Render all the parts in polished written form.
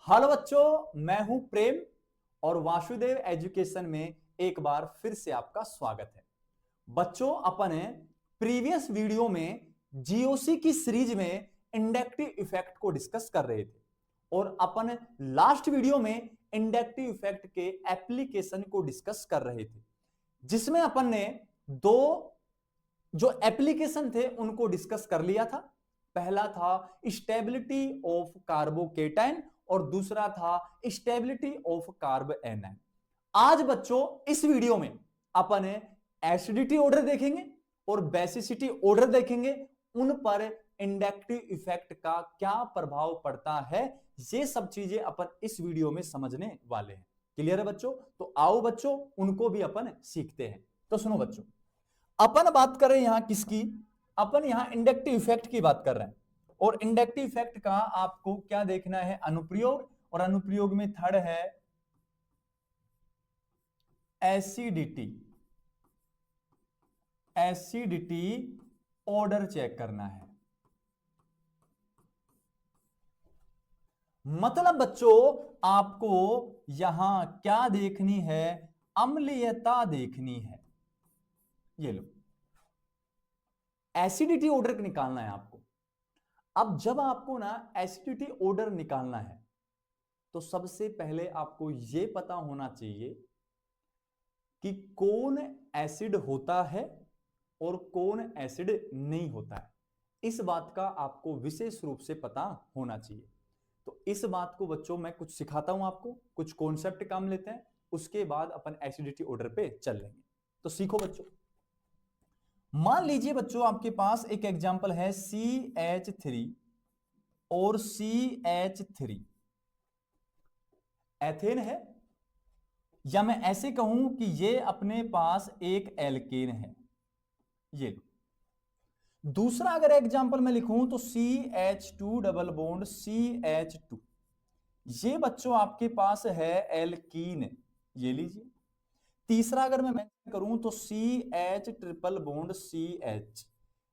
Hello बच्चों, मैं हूं प्रेम और वासुदेव एजुकेशन में एक बार फिर से आपका स्वागत है। बच्चों, अपन प्रीवियस वीडियो में जीओसी की सीरीज में इंडक्टिव इफेक्ट को डिस्कस कर रहे थे और अपन लास्ट वीडियो में इंडक्टिव इफेक्ट के एप्लीकेशन को डिस्कस कर रहे थे, जिसमें अपन ने दो जो एप्लीकेशन थे उनको डिस्कस कर लिया था। पहला था स्टेबिलिटी ऑफ कार्बोकेटाइन और दूसरा था स्टेबिलिटी ऑफ कार्ब एनाइन। आज बच्चों इस वीडियो में अपन एसिडिटी ऑर्डर देखेंगे और बेसिसिटी ऑर्डर देखेंगे, उन पर इंडक्टिव इफेक्ट का क्या प्रभाव पड़ता है, ये सब चीजें अपन इस वीडियो में समझने वाले हैं। क्लियर है बच्चों? तो आओ बच्चों उनको भी अपन सीखते हैं। तो सुनो बच्चों, अपन बात कर रहे हैं यहां किसकी? अपन यहां इंडक्टिव इफेक्ट की बात कर रहे हैं और इंडक्टिव इफेक्ट का आपको क्या देखना है? अनुप्रयोग, और अनुप्रयोग में थर्ड है एसिडिटी। एसिडिटी ऑर्डर चेक करना है। मतलब बच्चों आपको यहां क्या देखनी है? अम्लीयता देखनी है। ये लो, एसिडिटी ऑर्डर निकालना है आपको। अब जब आपको ना एसिडिटी ऑर्डर निकालना है तो सबसे पहले आपको यह पता होना चाहिए कि कौन एसिड होता है और कौन एसिड नहीं होता है। इस बात का आपको विशेष रूप से पता होना चाहिए। तो इस बात को बच्चों मैं कुछ सिखाता हूं आपको, कुछ कॉन्सेप्ट काम लेते हैं, उसके बाद अपन एसिडिटी ऑर्डर पे चल लेंगे। तो सीखो बच्चों। मान लीजिए बच्चों आपके पास एक एग्जांपल है CH3 और CH3 एथेन है, या मैं ऐसे कहूं कि ये अपने पास एक एल्केन है। ये लो। दूसरा अगर एग्जांपल मैं लिखूं तो CH2 डबल बॉन्ड CH2, ये बच्चों आपके पास है एल्कीन। ये लीजिए। तीसरा अगर मैं मेंशन करूं तो CH ट्रिपल बॉन्ड CH,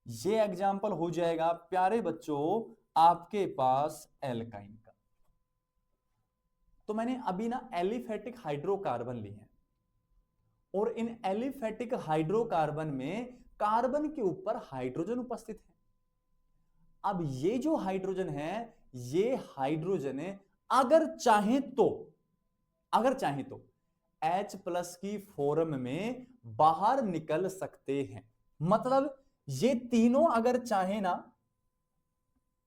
ये एग्जांपल हो जाएगा प्यारे बच्चों आपके पास एल्काइन का। तो मैंने अभी ना एलिफेटिक हाइड्रोकार्बन लिए हैं और इन एलिफेटिक हाइड्रोकार्बन में कार्बन के ऊपर हाइड्रोजन उपस्थित है। अब ये जो हाइड्रोजन है, ये हाइड्रोजन अगर चाहें तो H प्लस की फॉर्म में बाहर निकल सकते हैं। मतलब ये तीनों अगर चाहे ना,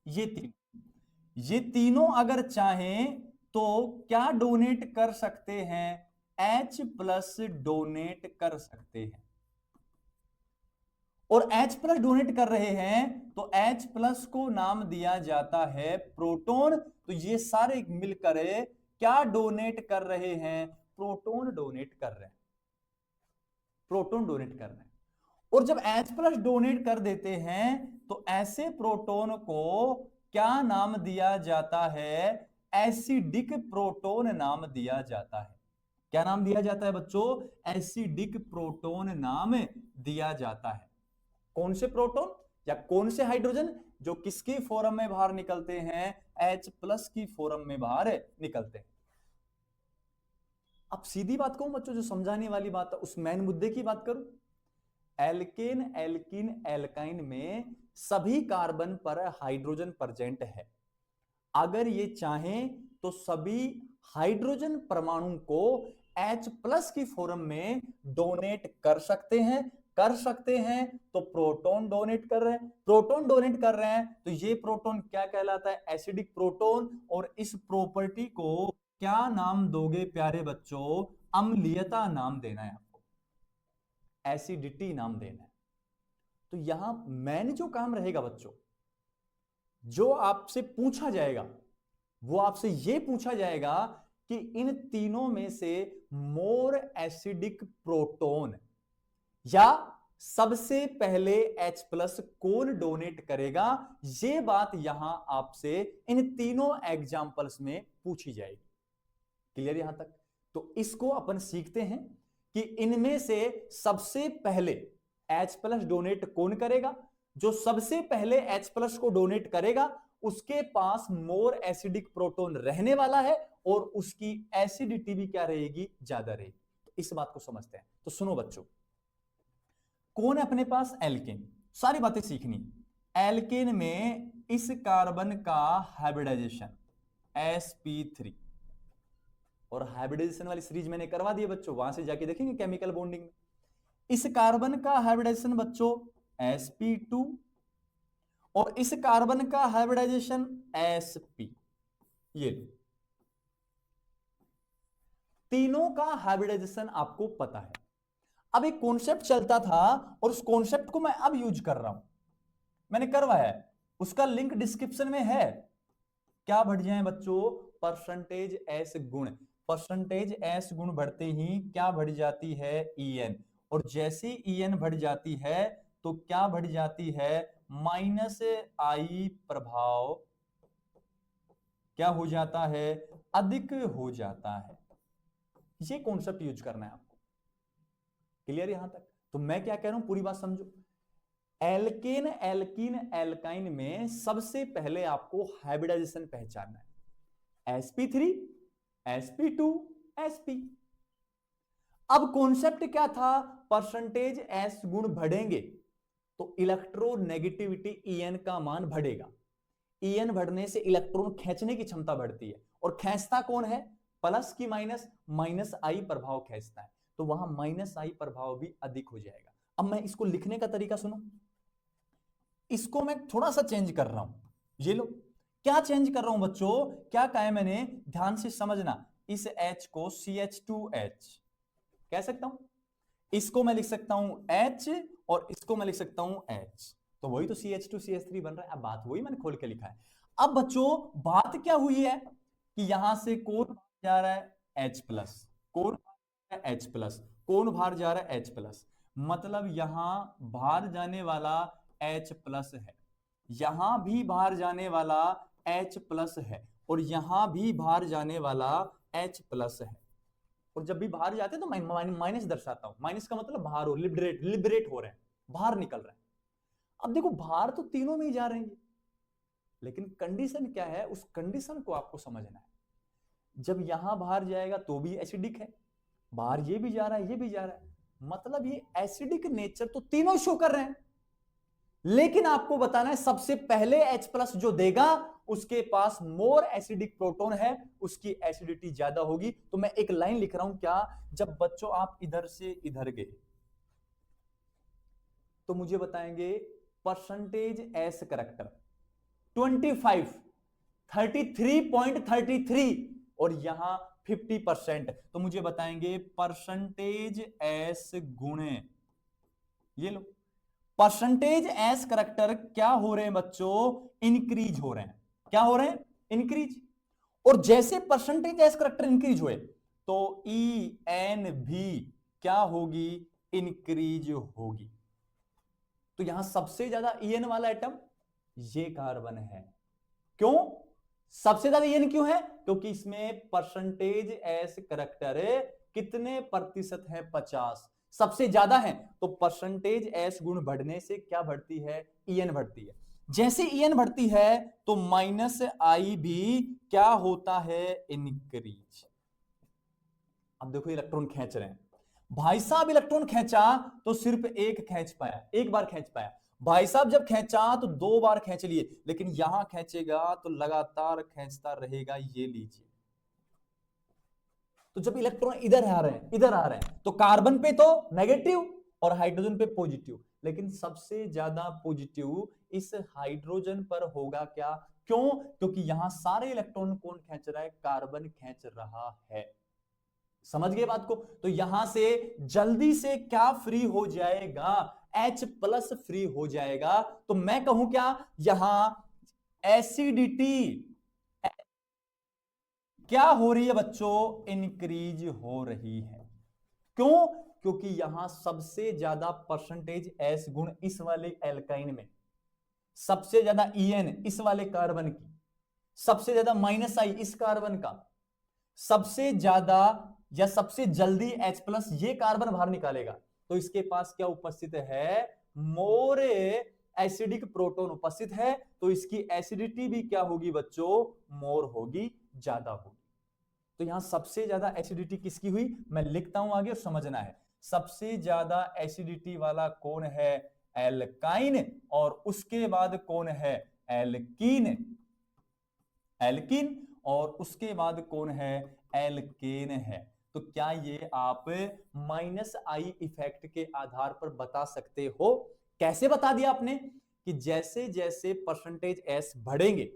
ये तीनों अगर चाहें तो क्या डोनेट कर सकते हैं? H प्लस डोनेट कर सकते हैं। और H प्लस डोनेट कर रहे हैं तो H प्लस को नाम दिया जाता है प्रोटॉन। तो ये सारे मिलकर क्या डोनेट कर रहे हैं? प्रोटॉन डोनेट कर रहे हैं। प्रोटॉन डोनेट कर रहे हैं। और जब H प्लस डोनेट कर देते हैं तो ऐसे प्रोटॉन को क्या नाम दिया जाता है? एसिडिक प्रोटॉन नाम दिया जाता है। क्या नाम दिया जाता है बच्चों? एसिडिक प्रोटॉन नाम दिया जाता है। कौन से प्रोटॉन या कौन से हाइड्रोजन? जो किसकी फॉर्म में बाहर निकलते हैं? H प्लस की फॉर्म में बाहर निकलते हैं। अब सीधी बात कहूं बच्चों, जो समझाने वाली बात है उस मेन मुद्दे की बात करूं। एल्केन, एल्कीन, एल्काइन में सभी कार्बन पर हाइड्रोजन प्रेजेंट है। अगर ये चाहें तो सभी हाइड्रोजन परमाणु को H प्लस की फॉर्म में डोनेट कर सकते हैं। तो प्रोटॉन डोनेट कर रहे हैं तो ये प्रोटॉन क्या कहलाता है? Acidic proton. और इस प्रॉपर्टी को क्या नाम दोगे प्यारे बच्चों? अम्लीयता नाम देना है आपको, एसिडिटी नाम देना है। तो यहां मैंने जो काम रहेगा बच्चों, जो आपसे पूछा जाएगा वो आपसे यह पूछा जाएगा कि इन तीनों में से मोर एसिडिक प्रोटॉन या सबसे पहले H प्लस कौन डोनेट करेगा? यह बात यहां आपसे इन तीनों एग्जाम्पल्स में पूछी जाएगी। क्लियर यहां तक? तो इसको अपन सीखते हैं कि इनमें से सबसे पहले H प्लस डोनेट कौन करेगा। जो सबसे पहले H प्लस को डोनेट करेगा उसके पास मोर एसिडिक प्रोटोन रहने वाला है और उसकी एसिडिटी भी क्या रहेगी, ज्यादा रहेगी। तो इस बात को समझते हैं। तो सुनो बच्चों, कौन है अपने पास, एल्केन। सारी बातें सीखनी। एल्केन में इस कार्बन का हाइब्रिडाइजेशन sp3, और हाइब्रिडाइजेशन वाली सीरीज मैंने करवा दी है बच्चों, वहां से जाके देखेंगे केमिकल बॉन्डिंग में। इस कार्बन का हाइब्रिडाइजेशन बच्चों sp2, और इस कार्बन का हाइब्रिडाइजेशन sp। ये तीनों का हाइब्रिडाइजेशन आपको पता है। अब एक कॉन्सेप्ट चलता था और उस कॉन्सेप्ट को मैं अब यूज कर रहा हूं, मैंने करवाया है, उसका लिंक डिस्क्रिप्शन में है। क्या बढ़ जाए बच्चों, परसेंटेज एस गुण। परसेंटेज एस गुण बढ़ते ही क्या बढ़ जाती है, en, और जैसे en बढ़ जाती है तो क्या बढ़ जाती है, माइनस आई प्रभाव क्या हो जाता है, अधिक हो जाता है। ये कॉन्सेप्ट यूज करना है आपको। क्लियर यहां तक? तो मैं क्या कह रहा हूं, पूरी बात समझो। एल्केन, एल्कीन, एल्काइन में सबसे पहले आपको हाइब्रिडाइजेशन पहचानना है, sp3, sp2, sp। अब कॉन्सेप्ट क्या था, परसेंटेज एस गुण बढ़ेंगे तो इलेक्ट्रोनेगेटिविटी en का मान बढ़ेगा। en बढ़ने से इलेक्ट्रॉन खींचने की क्षमता बढ़ती है, और खींचता कौन है, प्लस की माइनस, माइनस आई प्रभाव खींचता है, तो वहां माइनस आई प्रभाव भी अधिक हो जाएगा। अब मैं इसको लिखने का तरीका सुनो, इसको मैं थोड़ा सा चेंज कर रहा हूं। ये लो, क्या चेंज कर रहा हूं बच्चों, क्या कहा है मैंने, ध्यान से समझना। इस H को CH2H कह सकता हूं, इसको मैं लिख सकता हूं H, और इसको मैं लिख सकता हूं H, तो वही तो CH2CH3 बन रहा है। अब बात वही मैंने खोल के लिखा है। अब बच्चों बात क्या हुई है कि यहां से कौन जा रहा है, H प्लस, कौन H प्लस, कौन बाहर जा रहा है, H प्लस, मतलब यहां बाहर जाने वाला H प्लस है, यहां भी बाहर जाने वाला H प्लस है, और यहां भी बाहर जाने वाला H प्लस है। और जब भी बाहर जाते हैं तो माइनस दर्शाता हूं, माइनस का मतलब बाहर हो, लिबरेट हो रहे हैं, बाहर निकल रहे हैं। अब देखो बाहर तो तीनों में ही जा रहे हैं, लेकिन कंडीशन क्या है, उस कंडीशन को आपको समझना है। जब यहां बाहर जाएगा तो भी एसिडिक है, बाहर ये भी जा रहा है, ये भी जा रहा है, मतलब ये एसिडिक नेचर तो तीनों शो कर रहे हैं। लेकिन आपको बताना है सबसे पहले H प्लस जो देगा उसके पास मोर एसिडिक प्रोटोन है, उसकी एसिडिटी ज्यादा होगी। तो मैं एक लाइन लिख रहा हूं, क्या, जब बच्चों आप इधर से इधर गए तो मुझे बताएंगे परसेंटेज एस करेक्टर 25, 33.33 और यहां 50%, तो मुझे बताएंगे परसेंटेज एस गुणे, ये लो, परसेंटेज एस करेक्टर क्या हो रहे हैं बच्चों, इंक्रीज हो रहे हैं। क्या हो रहे हैं, इंक्रीज। और जैसे परसेंटेज एस करेक्टर इंक्रीज हुए तो ई एन भी क्या होगी, इंक्रीज होगी। तो यहां सबसे ज्यादा ईएन वाला एटम ये कार्बन है। क्यों सबसे ज्यादा ईएन क्यों है, क्योंकि इसमें परसेंटेज एस करेक्टर कितने प्रतिशत है, 50 सबसे ज्यादा है। तो परसेंटेज एस गुण बढ़ने से क्या बढ़ती है, ईएन बढ़ती है। जैसे ईएन बढ़ती है तो माइनस आई भी क्या होता है, इंक्रीज। अब देखो इलेक्ट्रॉन खींच रहे हैं, भाई साहब इलेक्ट्रॉन खींचा तो सिर्फ एक खींच पाया, एक बार खींच पाया। भाई साहब जब खींचा तो 2 बार खींच लिए, लेकिन यहां खींचेगा तो लगातार खींचता रहेगा। ये लीजिए, तो जब इलेक्ट्रॉन इधर आ रहे हैं, इधर आ रहे हैं, तो कार्बन पे तो नेगेटिव और हाइड्रोजन पे पॉजिटिव, लेकिन सबसे ज्यादा पॉजिटिव इस हाइड्रोजन पर होगा। क्या, क्यों, क्योंकि यहां सारे इलेक्ट्रॉन कौन खींच रहा है, कार्बन खींच रहा है। समझ गए बात को? तो यहां से जल्दी से क्या फ्री हो जाएगा, H प्लस फ्री हो जाएगा। तो मैं कहूं क्या, यहां एसिडिटी क्या हो रही है बच्चों, इंक्रीज हो रही है। क्यों, क्योंकि यहां सबसे ज्यादा परसेंटेज एस गुण इस वाले एल्काइन में, सबसे ज्यादा ईएन इस वाले कार्बन की, सबसे ज्यादा माइनस आई इस कार्बन का, सबसे ज्यादा या सबसे जल्दी H प्लस ये कार्बन बाहर निकालेगा। तो इसके पास क्या उपस्थित है, मोर एसिडिक प्रोटॉन उपस्थित है तो इसकी एसिडिटी भी क्या होगी बच्चों, मोर होगी, ज्यादा होगी। तो यहां सबसे ज्यादा एसिडिटी किसकी हुई, मैं लिखता हूं आगे और समझना है। सबसे ज्यादा एसिडिटी वाला कौन है, एल्काइन, और उसके बाद कौन है, एल्कीन, एल्कीन, और उसके बाद कौन है, एल्केन है। तो क्या ये आप -I इफेक्ट के आधार पर बता सकते हो? कैसे बता दिया आपने, कि जैसे जैसे परसेंटेज एस बढ़ेंगे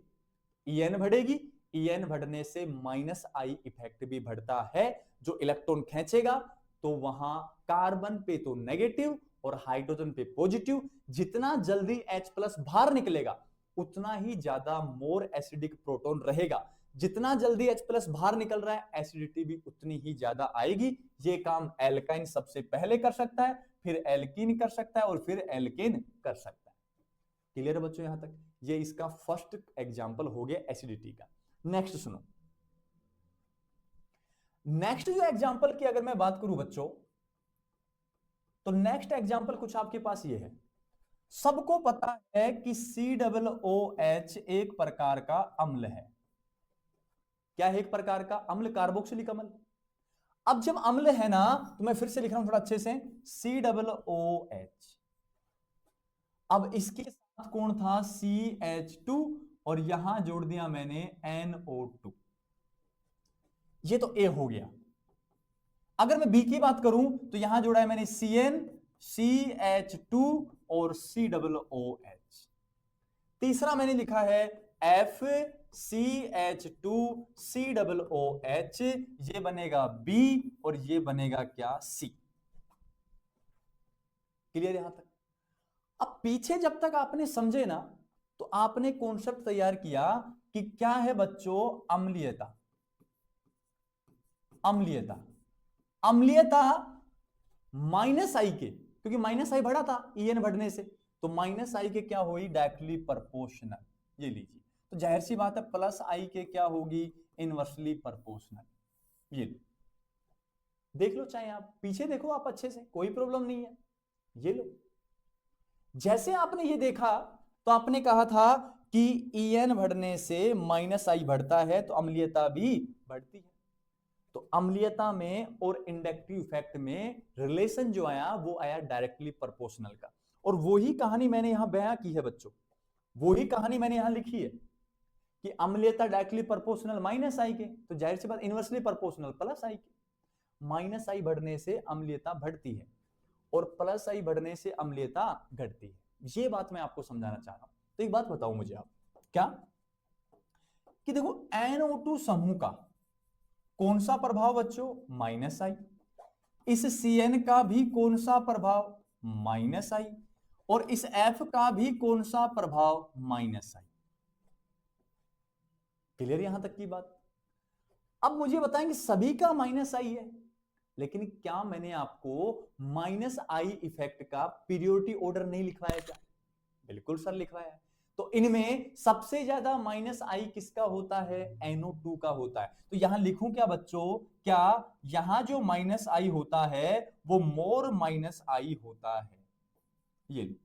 En बढ़ेगी, En बढ़ने से -I इफेक्ट भी बढ़ता है। जो इलेक्ट्रॉन खींचेगा तो वहां कार्बन पे तो नेगेटिव और हाइड्रोजन पे पॉजिटिव, जितना जल्दी H+ बाहर निकलेगा उतना ही ज्यादा मोर एसिडिक प्रोटॉन रहेगा। जितना जल्दी H+ बाहर निकल रहा है एसिडिटी भी उतनी ही ज्यादा आएगी। ये काम एल्काइन सबसे पहले कर सकता है, फिर एल्कीन कर सकता है और फिर एल्केन कर सकता है। क्लियर है बच्चों यहां तक? ये इसका फर्स्ट एग्जांपल हो गया एसिडिटी का। नेक्स्ट सुनो, नेक्स्ट जो एग्जांपल की अगर मैं बात करूं बच्चों, तो नेक्स्ट एग्जांपल कुछ आपके पास ये है। सबको पता है कि COOH एक प्रकार का अम्ल है। क्या है एक प्रकार का अम्ल, कार्बोक्सिलिक अम्ल। अब जब अम्ल है ना, तो मैं फिर से लिख रहा हूं थोड़ा अच्छे से, COOH। अब इसके साथ कौन था, CH2, और यहां जोड़ दिया मैंने NO2। ये तो ए हो गया। अगर मैं बी की बात करूं तो यहां जोड़ा है मैंने CN, CH2 और COOH। तीसरा मैंने लिखा है FCH2COOH, ये बनेगा B और ये बनेगा क्या, C। क्लियर यहां तक? अब पीछे जब तक आपने समझे ना, तो आपने कॉन्सेप्ट तैयार किया कि क्या है बच्चों, अम्लीयता। अम्लीयता, अम्लीयता -I के, क्योंकि -I बढ़ा था En बढ़ने से, तो -I के क्या हुई, डायरेक्टली प्रोपोर्शनल। ये लीजिए, तो जाहिर सी बात है +I के क्या होगी, इनवर्सली प्रोपोर्शनल। ये देख लो, चाहे आप पीछे देखो आप अच्छे से, कोई प्रॉब्लम नहीं है। ये लो, जैसे आपने ये देखा तो आपने कहा था कि En बढ़ने से -I बढ़ता है तो अम्लीयता भी बढ़ती है। तो अम्लीयता में और इंडक्टिव इफेक्ट में रिलेशन जो आया वो आया डायरेक्टली प्रोपोर्शनल का। और वही कहानी मैंने यहां बयां की है बच्चों, वही कहानी मैंने यहां लिखी है कि अम्लीयता डायरेक्टली प्रोपोर्शनल -I के, तो जाहिर सी बात इनवर्सली प्रोपोर्शनल +I के। -I बढ़ने से अम्लीयता बढ़ती है और +I बढ़ने से अम्लीयता घटती है। ये बात मैं आपको समझाना चाह रहा हूं। तो एक बात बताओ मुझे आप, क्या कि देखो NO2 समूह का कौन सा प्रभाव बच्चों, -I। इस CN का भी कौन सा प्रभाव, -I। और इस F का भी कौन सा प्रभाव, -I। क्लियर यहां तक की बात? अब मुझे बताएंगे सभी का -I है, लेकिन क्या मैंने आपको -I इफेक्ट का पीरियोडिक ऑर्डर नहीं लिखवाया क्या? बिल्कुल सर लिखवाया है। तो इनमें सबसे ज्यादा -I किसका होता है, NO2 का होता है। तो यहां लिखूं क्या बच्चों, क्या यहां जो -I होता है वो मोर -I होता है, ये।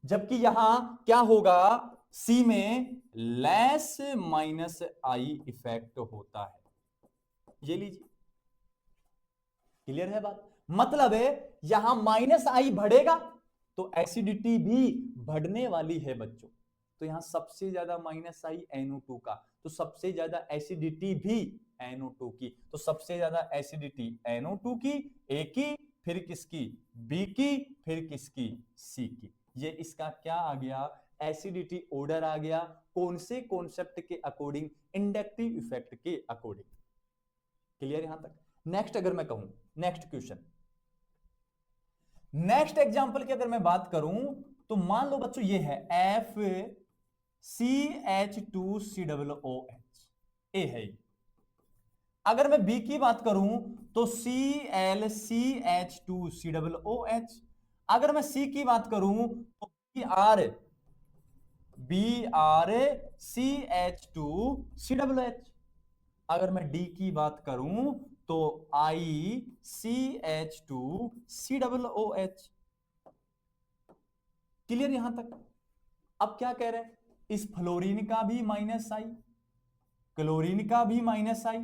जबकि यहां क्या होगा, C में लेस -I इफेक्ट होता है, ये लीजिए। क्लियर है बात? मतलब है यहां -I बढ़ेगा तो एसिडिटी भी बढ़ने वाली है बच्चों। तो यहां सबसे ज्यादा -I NO2 का, तो सबसे ज्यादा एसिडिटी भी NO2 की। तो सबसे ज्यादा एसिडिटी NO2 की, A की, फिर किसकी, B की, फिर किसकी, C की। ये इसका क्या आ गया, एसिडिटी ऑर्डर आ गया। कौन से कॉन्सेप्ट के अकॉर्डिंग, इंडक्टिव इफेक्ट के अकॉर्डिंग। क्लियर यहां तक? नेक्स्ट अगर मैं कहूं, नेक्स्ट क्वेश्चन, नेक्स्ट एग्जांपल की अगर मैं बात करूं, तो मान लो बच्चों ये है FCH2COOH, ए है। अगर मैं बी की बात करूं तो ClCH2COOH। अगर मैं सी की बात करूं तो BrCH2COOH। अगर मैं डी की बात करूं तो ICH2COOH। क्लियर यहां तक? अब क्या कह रहे हैं, इस फ्लोरीन का भी माइनस आई, क्लोरीन का भी माइनस आई,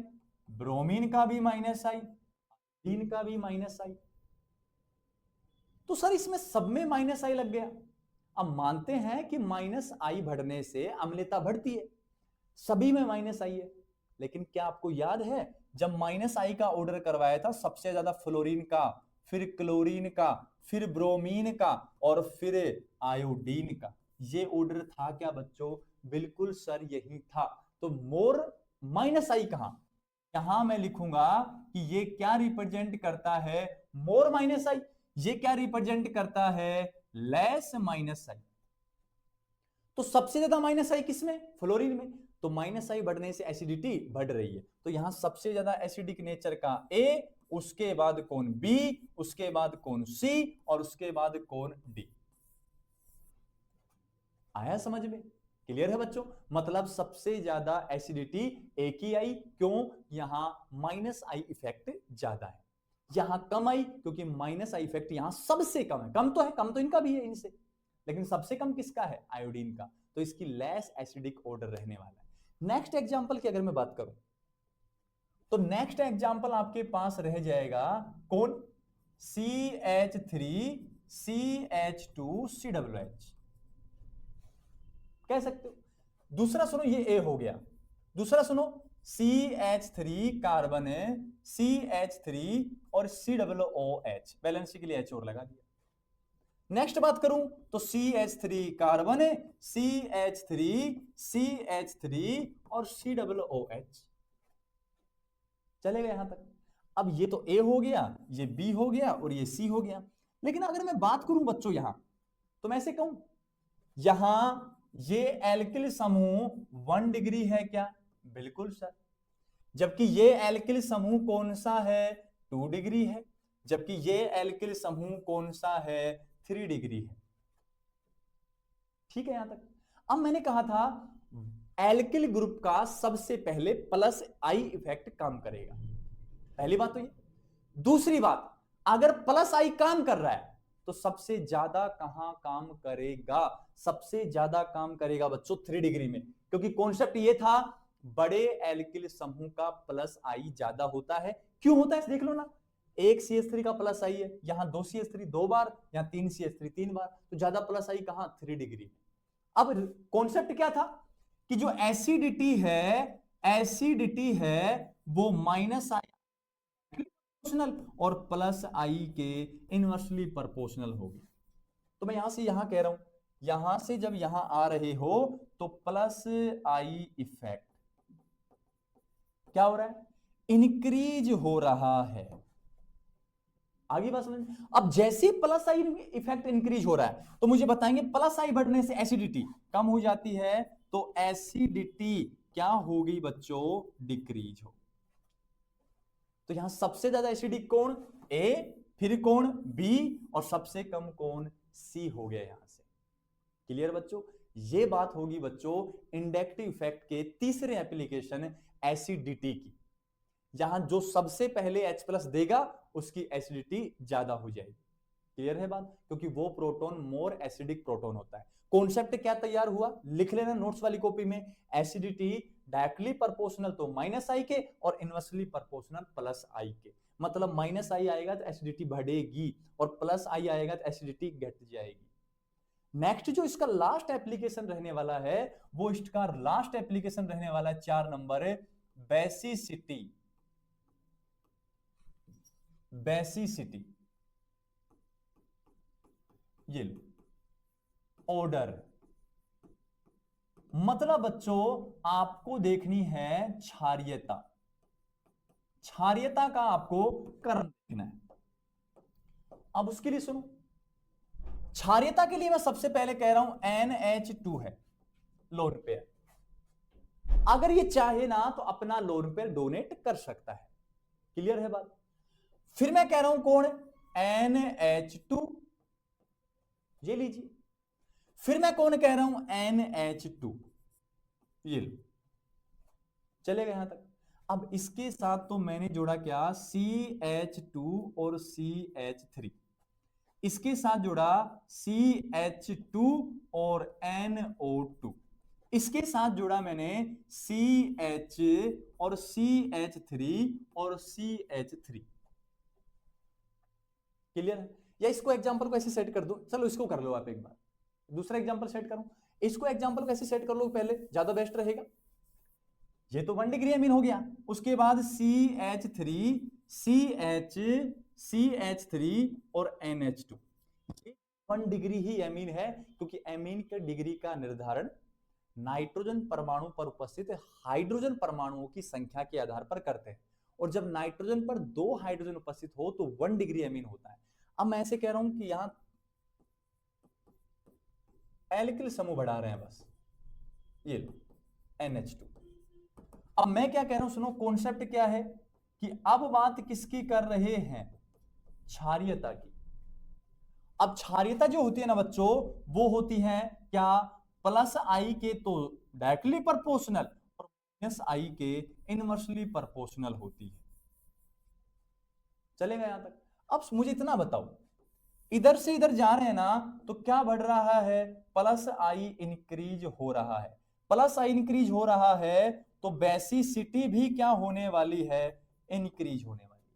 ब्रोमीन का भी माइनस आई, आयोडीन का भी माइनस आई। तो सर इसमें सब में माइनस आई लग गया। अब मानते हैं कि माइनस आई बढ़ने से अम्लता बढ़ती है, सभी में माइनस आई है, लेकिन क्या आपको याद है जब माइनस आई का ऑर्डर करवाया था सबसे ज्यादा फ्लोरीन का, फिर क्लोरीन का, फिर ब्रोमीन का और फिर आयोडीन का, ये ऑर्डर था क्या बच्चों? बिल्कुल सर यही था। तो मोर माइनस आई कहां? यहां मैं लिखूंगा कि ये क्या रिप्रेजेंट करता है, मोर माइनस आई। ये क्या रिप्रेजेंट करता है, लेस माइनस आई। तो सबसे ज्यादा माइनस आई किसमें? फ्लोरीन में। तो माइनस आई बढ़ने से एसिडिटी बढ़ रही है, तो यहां सबसे ज्यादा एसिडिक नेचर का ए, उसके बाद कौन बी, उसके बाद कौन सी और उसके बाद कौन डी। आया समझ में? क्लियर है बच्चों? मतलब सबसे ज्यादा एसिडिटी ए की आई, क्यों? यहां माइनस आई इफेक्ट ज्यादा है। यहां कम आई क्योंकि माइनस आई इफेक्ट यहां सबसे कम है। कम तो है, कम तो इनका भी है इनसे, लेकिन सबसे कम किसका है? आयोडीन का। तो इसकी लेस एसिडिक ऑर्डर रहने वाला है। नेक्स्ट एग्जांपल की अगर मैं बात करूं तो नेक्स्ट एग्जांपल आपके पास रह जाएगा कौन? CH3CH2COOH कह सकते हो। दूसरा सुनो, ये ए हो गया। दूसरा सुनो, CH3 कार्बन है, CH3 और COOH, बैलेंस के लिए H और लगा दिया। नेक्स्ट बात करूं तो CH3 कार्बन है, CH3, CH3 और COOH। चलेगा यहां तक? अब ये तो A हो गया, ये B हो गया और ये C हो गया। लेकिन अगर मैं बात करूं बच्चों यहां, तो मैं ऐसे कहूं यहां ये एल्किल समूह 1 डिग्री है क्या? बिल्कुल सर। जबकि ये एल्किल समूह कौन सा है? 2 डिग्री है। जबकि ये एल्किल समूह कौन सा है? 3 डिग्री है। ठीक है यहां तक? अब मैंने कहा था एल्किल ग्रुप का सबसे पहले प्लस आई इफेक्ट काम करेगा, पहली बात तो ये। दूसरी बात, अगर प्लस आई काम कर रहा है तो सबसे ज्यादा कहां काम करेगा? सबसे ज्यादा काम करेगा बच्चों 3 डिग्री में, क्योंकि कॉन्सेप्ट ये था बड़े एल्किल समूह का प्लस आई ज्यादा होता है। क्यों होता है देख लो ना, एक CH3 का प्लस आई है, यहां 2 CH3 2 बार, यहां 3 CH3 3 बार, तो ज्यादा प्लस आई कहां? 3 डिग्री। अब कॉन्सेप्ट क्या था कि जो एसिडिटी है वो माइनस आई प्रोपोर्शनल और प्लस आई के इनवर्सली प्रोपोर्शनल होगी। तो मैं यहां से यहां कह रहा हूं, यहां से जब यहां आ रहे हो तो प्लस आई इफेक्ट क्या हो रहा है? इंक्रीज हो रहा है। आगे बात समझ? अब जैसे प्लस आई इफेक्ट इंक्रीज हो रहा है तो मुझे बताएंगे प्लस आई बढ़ने से एसिडिटी कम हो जाती है, तो एसिडिटी क्या होगी बच्चों? डिक्रीज हो। तो यहां सबसे ज्यादा एसिडिक कौन? ए, फिर कौन? बी और सबसे कम कौन? सी हो गया यहां से। क्लियर बच्चों? ये बात होगी बच्चों इंडक्टिव इफेक्ट के तीसरे एप्लीकेशन एसिडिटी की, जहां जो सबसे पहले H+ देगा उसकी एसिडिटी ज्यादा हो जाएगी। क्लियर है बात? क्योंकि वो प्रोटोन मोर एसिडिक प्रोटोन होता है। कॉन्सेप्ट क्या तैयार हुआ, लिख लेना नोट्स वाली कॉपी में। एसिडिटी डायरेक्टली प्रोपोर्शनल तो माइनस आई के और इनवर्सली प्रोपोर्शनल प्लस आई के। मतलब माइनस आई आएगा तो एसिडिटी बढ़ेगी और प्लस आई आएगा तो एसिडिटी घट जाएगी। नेक्स्ट जो इसका लास्ट एप्लीकेशन रहने वाला है, वो इसका लास्ट एप्लीकेशन रहने वाला है 4 नंबर, बेसिसिटी। बेसिसिटी ये लो ऑर्डर। मतलब बच्चों आपको देखनी है क्षारीयता, क्षारीयता का आपको कर्म देखना है। अब उसके लिए सुनो, क्षारीयता के लिए मैं सबसे पहले कह रहा हूं NH2 है लोन पेयर। अगर ये चाहे ना तो अपना लोन पेयर डोनेट कर सकता है। क्लियर है बात? फिर मैं कह रहा हूं कौन? NH2, ये लीजिए। फिर मैं कौन कह रहा हूं? NH2, ये लो। चलेगा यहां तक? अब इसके साथ तो मैंने जोड़ा क्या? CH2 और CH3। इसके साथ जुड़ा CH2 और NO2, इसके साथ जुड़ा मैंने CH और CH3 और CH3। क्लियर है? या इसको एग्जांपल को ऐसे सेट कर दो, चलो इसको कर लो आप एक बार, दूसरा एग्जांपल सेट करो, इसको एग्जांपल को ऐसे सेट कर लो पहले, ज्यादा बेस्ट रहेगा। ये तो 1 डिग्री अमीन हो गया, उसके बाद CH3 CH CH3 और NH2, 1 डिग्री ही अमीन है, क्योंकि अमीन के डिग्री का निर्धारण नाइट्रोजन परमाणु पर उपस्थित हाइड्रोजन परमाणुओं की संख्या के आधार पर करते हैं, और जब नाइट्रोजन पर 2 हाइड्रोजन उपस्थित हो तो 1 डिग्री अमीन होता है। अब मैं ऐसे कह रहा हूं कि यहां एल्किल समूह बढ़ा रहे हैं बस, ये लो NH2। अब मैं क्या कह रहा हूं, सुनो कॉन्सेप्ट क्या है कि अब बात किसकी कर रहे हैं, क्षारीयता की। अब क्षारीयता जो होती है ना बच्चों, वो होती है क्या, प्लस आई के तो डायरेक्टली प्रोपोर्शनल और माइनस आई के इनवर्सली प्रोपोर्शनल होती है। चलेगा यहां तक? अब मुझे इतना बताओ, इधर से इधर जा रहे हैं ना, तो क्या बढ़ रहा है, प्लस आई इंक्रीज हो रहा है। प्लस आई इंक्रीज हो रहा है तो बेसिसिटी भी क्या होने वाली है, इंक्रीज होने वाली है।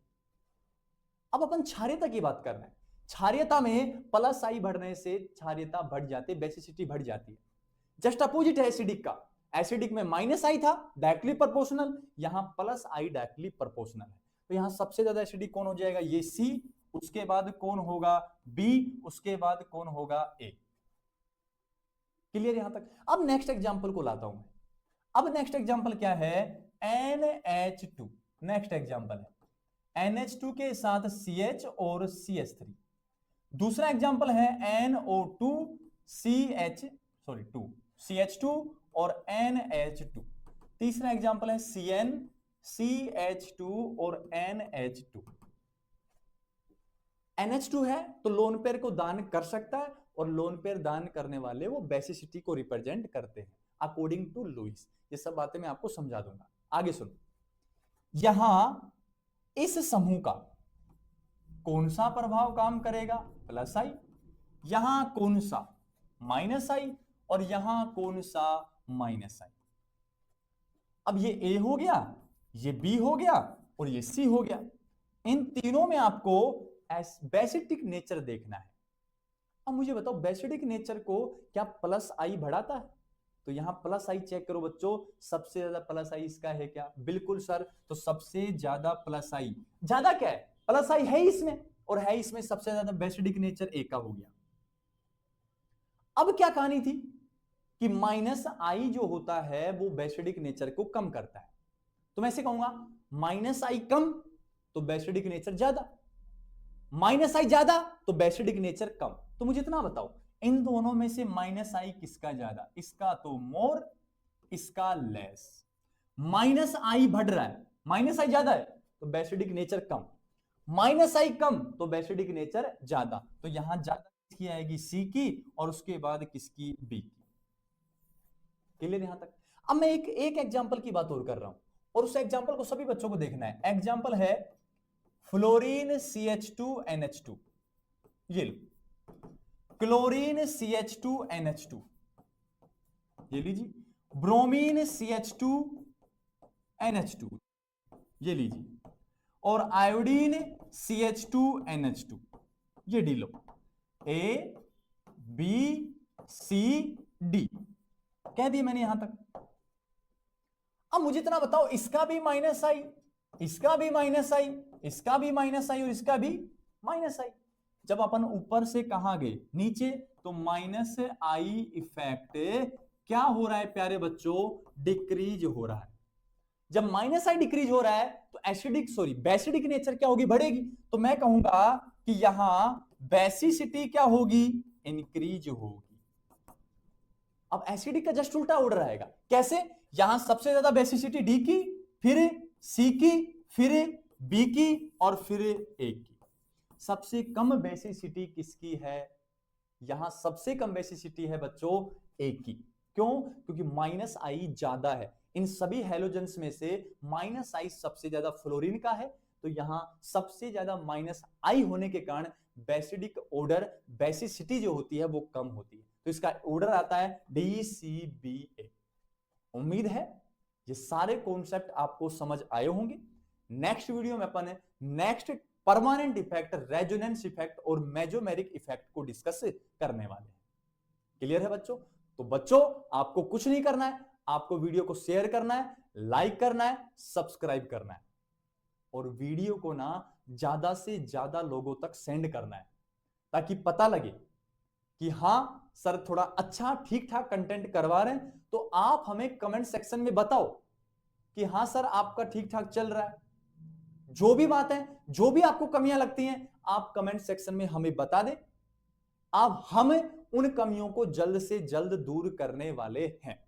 अब अपन क्षारीयता की बात कर रहे हैं, क्षारीयता में प्लस आई बढ़ने से क्षारीयता बढ़ जाती है, बेसिसिटी बढ़ जाती है। जस्ट अपोजिट है एसिडिक का, एसिडिक में माइनस आई था डायरेक्टली प्रोपोर्शनल, यहां प्लस आई डायरेक्टली प्रोपोर्शनल है। तो यहां सबसे ज्यादा एसिडिक कौन हो जाएगा, ये सी, उसके बाद कौन होगा बी, उसके बाद कौन होगा ए। क्लियर यहां तक? अब नेक्स्ट एग्जांपल को लाता हूं मैं। अब नेक्स्ट एग्जांपल क्या है, NH2 नेक्स्ट एग्जांपल है, NH2 के साथ CH और CH3। दूसरा एग्जांपल है NO2 CH2 और NH2। तीसरा एग्जांपल है CN CH2 और NH2। NH2 है तो लोन पेयर को दान कर सकता है, और लोन पेयर दान करने वाले वो बेसिसिटी को रिप्रेजेंट करते हैं अकॉर्डिंग टू लुईस। ये सब बातें मैं आपको समझा दूंगा, आगे सुनो। यहां इस समूह का कौन सा प्रभाव काम करेगा, प्लस आई, यहां कौन सा माइनस आई, और यहां कौन सा माइनस आई। अब ये ए हो गया, ये बी हो गया, और ये सी हो गया। इन तीनों में आपको बेसिडिक नेचर देखना है। अब मुझे बताओ, बेसिडिक नेचर को क्या प्लस आई बढ़ाता है? तो यहां प्लस आई चेक करो बच्चों, सबसे ज्यादा प्लस आई इसका है क्या, बिल्कुल सर। तो सबसे ज्यादा प्लस आई, ज्यादा क्या है, प्लस आई है इसमें, और है इसमें सबसे ज्यादा बेसिडिक नेचर ए का हो गया। अब क्या कहानी थी कि माइनस आई जो होता है वो बेसिडिक नेचर को कम करता है। तो मैं ऐसे कहूंगा, माइनस आई कम तो बेसिडिक नेचर ज्यादा, माइनस आई ज्यादा तो बेसिडिक नेचर कम। तो मुझे इतना बताओ, इन दोनों में से माइनस आई किसका ज्यादा, इसका तो मोर, इसका लेस। माइनस आई बढ़ रहा है, माइनस आई ज्यादा है तो बेसिडिक नेचर कम, माइनस आई कम तो बेसिडिक नेचर ज्यादा। तो यहां ज्यादा किसकी आएगी, सी की, और उसके बाद किसकी, बी की। क्लियर यहां तक? अब मैं एक एग्जांपल की बात और कर रहा हूं, और उस एग्जांपल को सभी बच्चों को देखना है। एग्जांपल है फ्लोरीन CH2NH2, ये लो, क्लोरीन CH2NH2, ये लीजिए, ब्रोमीन CH2NH2, ये लीजिए, और आयोडीन CH2NH2, ये D low, A B C D कह दिया मैंने यहां तक। अब मुझे इतना बताओ, इसका भी माइनस आई, इसका भी माइनस आई, इसका भी माइनस आई, और इसका भी माइनस आई। जब अपन ऊपर से कहां गए, नीचे, तो माइनस आई इफेक्ट क्या हो रहा है प्यारे बच्चों, डिक्रीज हो रहा है। जब माइनस आई डिक्रीज हो रहा है तो बेसिडिक नेचर क्या होगी, बढ़ेगी। तो मैं कहूंगा कि यहां बेसिसिटी क्या होगी, इंक्रीज होगी। अब एसिडिक का जस्ट उल्टा ऑर्डर आएगा, कैसे, यहां सबसे ज्यादा बेसिसिटी डी की, फिर सी की, फिर बी की, और फिर ए की। सबसे कम बेसिसिटी किसकी है, यहां सबसे कम बेसिसिटी है बच्चों ए की। क्यों, क्योंकि माइनस आई ज्यादा है। इन सभी हैलोजेंस में से माइनस आई सबसे ज्यादा फ्लोरीन का है, तो यहां सबसे ज्यादा -i होने के कारण बेसिडिक ऑर्डर बेसिसिटी जो होती है वो कम होती है, तो इसका ऑर्डर आता है DCBA। उम्मीद है ये सारे कॉन्सेप्ट आपको समझ आए होंगे। नेक्स्ट वीडियो में अपन next permanent effect, resonance effect और मेजोमेरिक इफेक्ट को डिस्कस करने वाले हैं। क्लियर है बच्चों? तो बच्चों आपको कुछ नहीं करना है, आपको वीडियो को शेयर करना है, लाइक करना है, सब्सक्राइब करना है और वीडियो को ना ज्यादा से ज्यादा लोगों तक सेंड करना है, ताकि पता लगे कि हां सर थोड़ा अच्छा ठीक ठाक कंटेंट करवा रहे हैं। तो आप हमें कमेंट सेक्शन में बताओ कि हां सर आपका ठीक ठाक चल रहा है। जो भी बात है, जो भी आपको कमियां लगती हैं, आप कमेंट सेक्शन में हमें बता दें। अब हम उन कमियों को जल्द से जल्द दूर करने वाले हैं।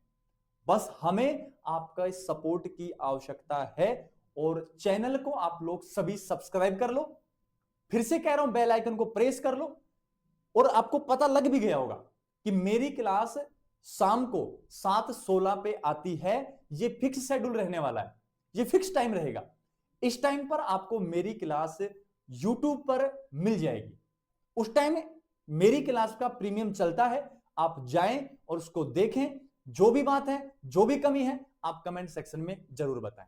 बस हमें आपका इस सपोर्ट की आवश्यकता है और चैनल को आप लोग सभी सब्सक्राइब कर लो। फिर से कह रहा हूं, बेल आइकन को प्रेस कर लो। और आपको पता लग भी गया होगा कि मेरी क्लास शाम को 7:16 पे आती है। ये फिक्स शेड्यूल रहने वाला है, ये फिक्स टाइम रहेगा। इस टाइम पर आपको मेरी क्लास YouTube पर मिल जाएगी। उस टाइम मेरी क्लास का प्रीमियम चलता है, आप जाएं और उसको देखें। जो भी बात है, जो भी कमी है, आप कमेंट सेक्शन में जरूर बताएं।